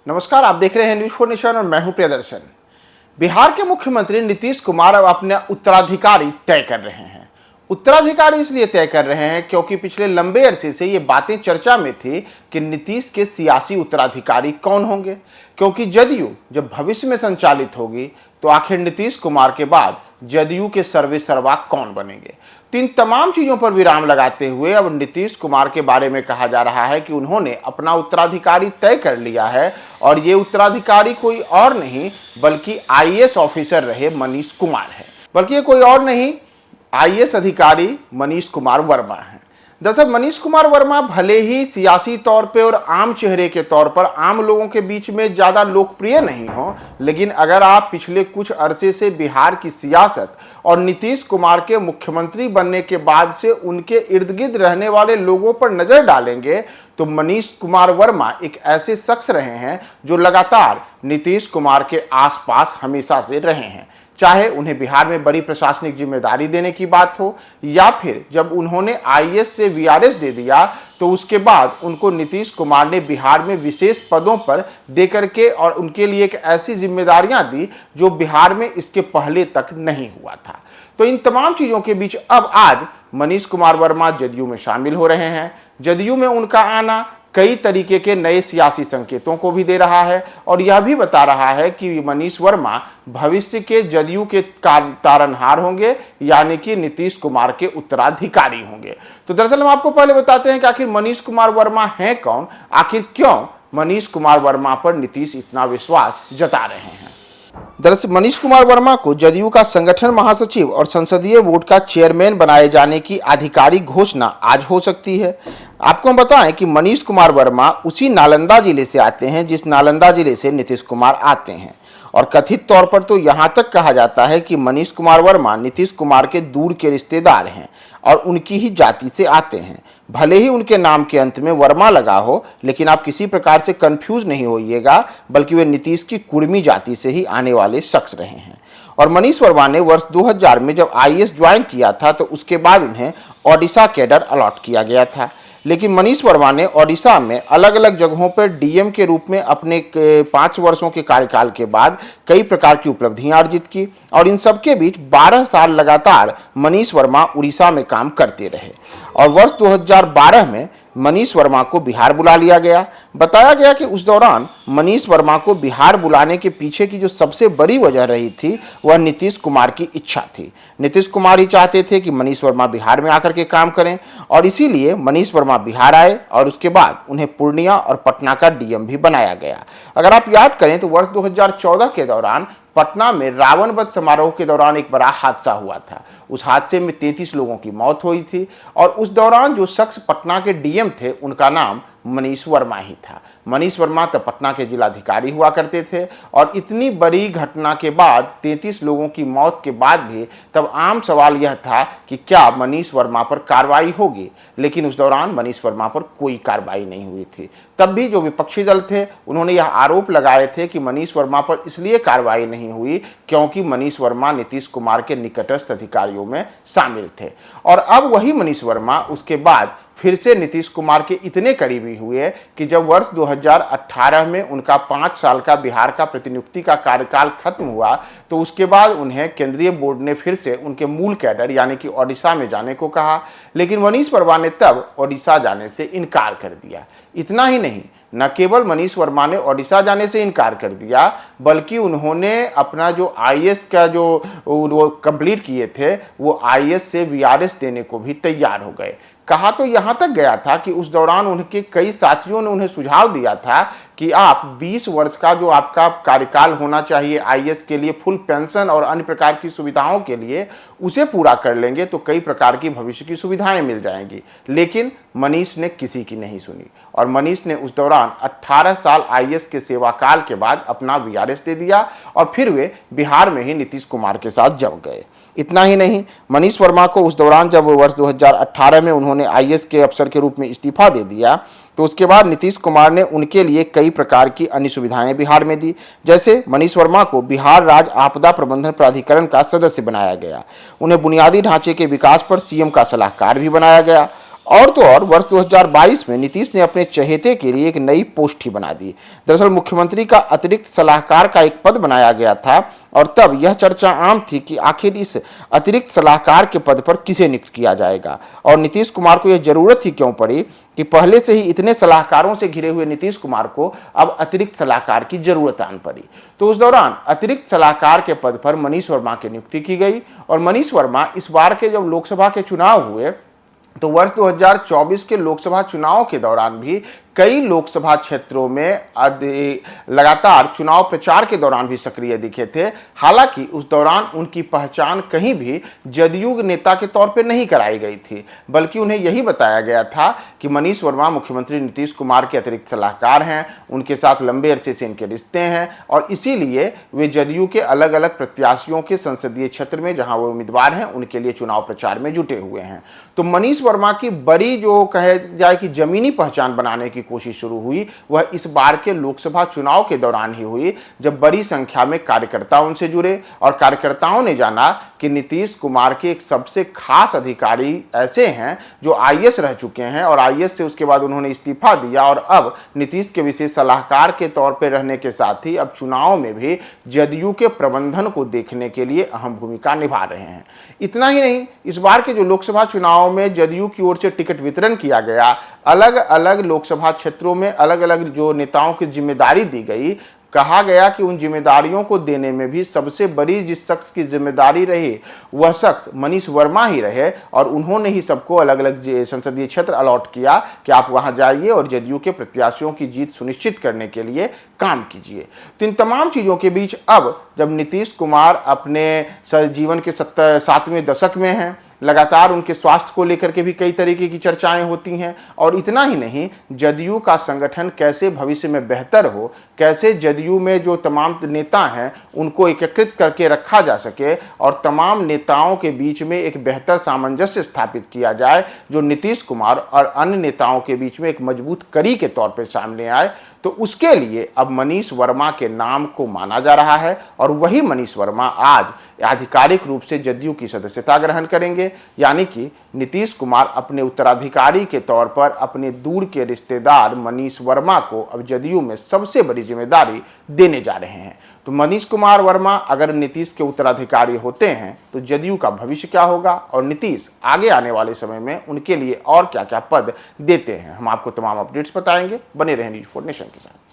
नमस्कार, आप देख रहे हैं न्यूज फॉर नेशन और मैं हूं प्रियदर्शन। बिहार के मुख्यमंत्री नीतीश कुमार अब अपने उत्तराधिकारी तय कर रहे हैं। उत्तराधिकारी इसलिए तय कर रहे हैं क्योंकि पिछले लंबे अरसे से ये बातें चर्चा में थी कि नीतीश के सियासी उत्तराधिकारी कौन होंगे, क्योंकि जदयू जब भविष्य में संचालित होगी तो आखिर नीतीश कुमार के बाद जदयू के सर्वेसर्वा कौन बनेंगे। तो इन तमाम चीजों पर विराम लगाते हुए अब नीतीश कुमार के बारे में कहा जा रहा है कि उन्होंने अपना उत्तराधिकारी तय कर लिया है और ये उत्तराधिकारी कोई और नहीं बल्कि आईएएस ऑफिसर रहे मनीष कुमार है। बल्कि ये कोई और नहीं, आईएएस अधिकारी मनीष कुमार वर्मा हैं। दरअसल मनीष कुमार वर्मा भले ही सियासी तौर पे और आम चेहरे के तौर पर आम लोगों के बीच में ज़्यादा लोकप्रिय नहीं हो, लेकिन अगर आप पिछले कुछ अरसे से बिहार की सियासत और नीतीश कुमार के मुख्यमंत्री बनने के बाद से उनके इर्द गिर्द रहने वाले लोगों पर नज़र डालेंगे तो मनीष कुमार वर्मा एक ऐसे शख्स रहे हैं जो लगातार नीतीश कुमार के आसपास हमेशा से रहे हैं। चाहे उन्हें बिहार में बड़ी प्रशासनिक जिम्मेदारी देने की बात हो या फिर जब उन्होंने आईएएस से वीआरएस दे दिया तो उसके बाद उनको नीतीश कुमार ने बिहार में विशेष पदों पर देकर के और उनके लिए एक ऐसी जिम्मेदारियां दी जो बिहार में इसके पहले तक नहीं हुआ था। तो इन तमाम चीज़ों के बीच अब आज मनीष कुमार वर्मा जदयू में शामिल हो रहे हैं। जदयू में उनका आना कई तरीके के नए सियासी संकेतों को भी दे रहा है और यह भी बता रहा है कि मनीष वर्मा भविष्य के जदयू के तारनहार होंगे, यानी कि नीतीश कुमार के उत्तराधिकारी होंगे। तो दरअसल हम आपको पहले बताते हैं कि आखिर मनीष कुमार वर्मा हैं कौन, आखिर क्यों मनीष कुमार वर्मा पर नीतीश इतना विश्वास जता रहे हैं। दरअसल मनीष कुमार वर्मा को जदयू का संगठन महासचिव और संसदीय बोर्ड का चेयरमैन बनाए जाने की आधिकारिक घोषणा आज हो सकती है। आपको हम बताएं कि मनीष कुमार वर्मा उसी नालंदा जिले से आते हैं जिस नालंदा जिले से नीतीश कुमार आते हैं और कथित तौर पर तो यहां तक कहा जाता है कि मनीष कुमार वर्मा नीतीश कुमार के दूर के रिश्तेदार हैं और उनकी ही जाति से आते हैं। भले ही उनके नाम के अंत में वर्मा लगा हो, लेकिन आप किसी प्रकार से कंफ्यूज नहीं होइएगा, बल्कि वे नीतीश की कुर्मी जाति से ही आने वाले शख्स रहे हैं। और मनीष वर्मा ने वर्ष 2000 में जब आईएएस ज्वाइन किया था तो उसके बाद उन्हें ओडिशा कैडर अलॉट किया गया था। लेकिन मनीष वर्मा ने ओडिशा में अलग अलग जगहों पर डीएम के रूप में अपने 5 वर्षों के कार्यकाल के बाद कई प्रकार की उपलब्धियां अर्जित की और इन सबके बीच 12 साल लगातार मनीष वर्मा उड़ीसा में काम करते रहे और वर्ष 2012 में मनीष वर्मा को बिहार बुला लिया गया। बताया गया कि उस दौरान मनीष वर्मा को बिहार बुलाने के पीछे की जो सबसे बड़ी वजह रही थी वह नीतीश कुमार की इच्छा थी। नीतीश कुमार ही चाहते थे कि मनीष वर्मा बिहार में आकर के काम करें और इसीलिए मनीष वर्मा बिहार आए और उसके बाद उन्हें पूर्णिया और पटना का डीएम भी बनाया गया। अगर आप याद करें तो वर्ष 2014 के दौरान पटना में रावण वध समारोह के दौरान एक बड़ा हादसा हुआ था। उस हादसे में 33 लोगों की मौत हुई थी और उस दौरान जो शख्स पटना के डीएम थे उनका नाम मनीष वर्मा ही था। मनीष वर्मा तब पटना के जिलाधिकारी हुआ करते थे और इतनी बड़ी घटना के बाद 33 लोगों की मौत के बाद भी तब आम सवाल यह था कि क्या मनीष वर्मा पर कार्रवाई होगी, लेकिन उस दौरान मनीष वर्मा पर कोई कार्रवाई नहीं हुई थी। तब भी जो विपक्षी दल थे उन्होंने यह आरोप लगाए थे कि मनीष वर्मा पर इसलिए कार्रवाई नहीं हुई क्योंकि मनीष वर्मा नीतीश कुमार के निकटस्थ अधिकारियों में शामिल थे। और अब वही मनीष वर्मा उसके बाद फिर से नीतीश कुमार के इतने करीबी हुए कि जब वर्ष 2018 में उनका 5 साल का बिहार का प्रतिनियुक्ति का कार्यकाल खत्म हुआ तो उसके बाद उन्हें केंद्रीय बोर्ड ने फिर से उनके मूल कैडर यानी कि ओडिशा में जाने को कहा, लेकिन मनीष वर्मा ने तब ओडिशा जाने से इनकार कर दिया। इतना ही नहीं, न केवल मनीष वर्मा ने ओडिशा जाने से इनकार कर दिया बल्कि उन्होंने अपना जो आईएएस का जो वो कंप्लीट किए थे वो आईएएस से वीआरएस देने को भी तैयार हो गए। कहा तो यहां तक गया था कि उस दौरान उनके कई साथियों ने उन्हें सुझाव दिया था कि आप 20 वर्ष का जो आपका कार्यकाल होना चाहिए आईएएस के लिए फुल पेंशन और अन्य प्रकार की सुविधाओं के लिए उसे पूरा कर लेंगे तो कई प्रकार की भविष्य की सुविधाएं मिल जाएंगी। लेकिन मनीष ने किसी की नहीं सुनी और मनीष ने उस दौरान 18 साल आईएएस के सेवाकाल के बाद अपना वीआरएस दे दिया और फिर वे बिहार में ही नीतीश कुमार के साथ जम गए। इतना ही नहीं, मनीष वर्मा को उस दौरान जब वर्ष 2018 में उन्होंने आईएएस के अफसर के रूप में इस्तीफा दे दिया तो उसके बाद नीतीश कुमार ने उनके लिए कई प्रकार की अन्य सुविधाएं बिहार में दी। जैसे मनीष वर्मा को बिहार राज्य आपदा प्रबंधन प्राधिकरण का सदस्य बनाया गया, उन्हें बुनियादी ढांचे के विकास पर सीएम का सलाहकार भी बनाया गया और तो और वर्ष 2022 में नीतीश ने अपने चहेते के लिए एक नई पोस्ट ही बना दी। दरअसल मुख्यमंत्री का अतिरिक्त सलाहकार का एक पद बनाया गया था और तब यह चर्चा आम थी कि आखिर इस अतिरिक्त सलाहकार के पद पर किसे नियुक्त किया जाएगा और नीतीश कुमार को यह जरूरत ही क्यों पड़ी कि पहले से ही इतने सलाहकारों से घिरे हुए नीतीश कुमार को अब अतिरिक्त सलाहकार की जरूरत आन पड़ी। तो उस दौरान अतिरिक्त सलाहकार के पद पर मनीष वर्मा की नियुक्ति की गई और मनीष वर्मा इस बार के जब लोकसभा के चुनाव हुए तो वर्ष 2024 के लोकसभा चुनाव के दौरान भी कई लोकसभा क्षेत्रों में लगातार चुनाव प्रचार के दौरान भी सक्रिय दिखे थे। हालांकि उस दौरान उनकी पहचान कहीं भी जदयू नेता के तौर पर नहीं कराई गई थी, बल्कि उन्हें यही बताया गया था कि मनीष वर्मा मुख्यमंत्री नीतीश कुमार के अतिरिक्त सलाहकार हैं, उनके साथ लंबे अरसे से इनके रिश्ते हैं और इसीलिए वे जदयू के अलग अलग प्रत्याशियों के संसदीय क्षेत्र में जहां वो उम्मीदवार हैं उनके लिए चुनाव प्रचार में जुटे हुए हैं। तो मनीष वर्मा की बड़ी जो कहे जाए कि जमीनी पहचान बनाने की कोशिश शुरू हुई वह इस बार के लोकसभा चुनाव के दौरान ही हुई, जब बड़ी संख्या में कार्यकर्ता उनसे जुड़े और कार्यकर्ताओं ने जाना कि नीतीश कुमार के एक सबसे खास अधिकारी ऐसे हैं जो आईएएस रह चुके हैं और आईएएस से उसके बाद उन्होंने इस्तीफा दिया और अब नीतीश के विशेष सलाहकार के तौर पर रहने के साथ ही अब चुनाव में भी जदयू के प्रबंधन को देखने के लिए अहम भूमिका निभा रहे हैं। इतना ही नहीं, इस बार के जो लोकसभा चुनाव में जदयू की ओर से टिकट वितरण किया गया, अलग अलग लोकसभा क्षेत्रों में अलग अलग जो नेताओं की जिम्मेदारी दी गई, कहा गया कि उन जिम्मेदारियों को देने में भी सबसे बड़ी जिस शख्स की जिम्मेदारी रही वह शख्स मनीष वर्मा ही रहे और उन्होंने ही सबको अलग अलग संसदीय क्षेत्र अलॉट किया कि आप वहां जाइए और जदयू के प्रत्याशियों की जीत सुनिश्चित करने के लिए काम कीजिए। तो इन तमाम चीज़ों के बीच अब जब नीतीश कुमार अपने जीवन के 7वें दशक में हैं, लगातार उनके स्वास्थ्य को लेकर के भी कई तरीके की चर्चाएं होती हैं और इतना ही नहीं, जदयू का संगठन कैसे भविष्य में बेहतर हो, कैसे जदयू में जो तमाम नेता हैं उनको एकीकृत करके रखा जा सके और तमाम नेताओं के बीच में एक बेहतर सामंजस्य स्थापित किया जाए जो नीतीश कुमार और अन्य नेताओं के बीच में एक मजबूत कड़ी के तौर पर सामने आए। तो उसके लिए अब मनीष वर्मा के नाम को माना जा रहा है और वही मनीष वर्मा आज आधिकारिक रूप से जदयू की सदस्यता ग्रहण करेंगे, यानी कि नीतीश कुमार अपने उत्तराधिकारी के तौर पर अपने दूर के रिश्तेदार मनीष वर्मा को अब जदयू में सबसे बड़ी जिम्मेदारी देने जा रहे हैं। तो मनीष कुमार वर्मा अगर नीतीश के उत्तराधिकारी होते हैं तो जदयू का भविष्य क्या होगा और नीतीश आगे आने वाले समय में उनके लिए और क्या क्या पद देते हैं, हम आपको तमाम अपडेट्स बताएंगे। बने रहें न्यूज़ 4 नेशन के साथ।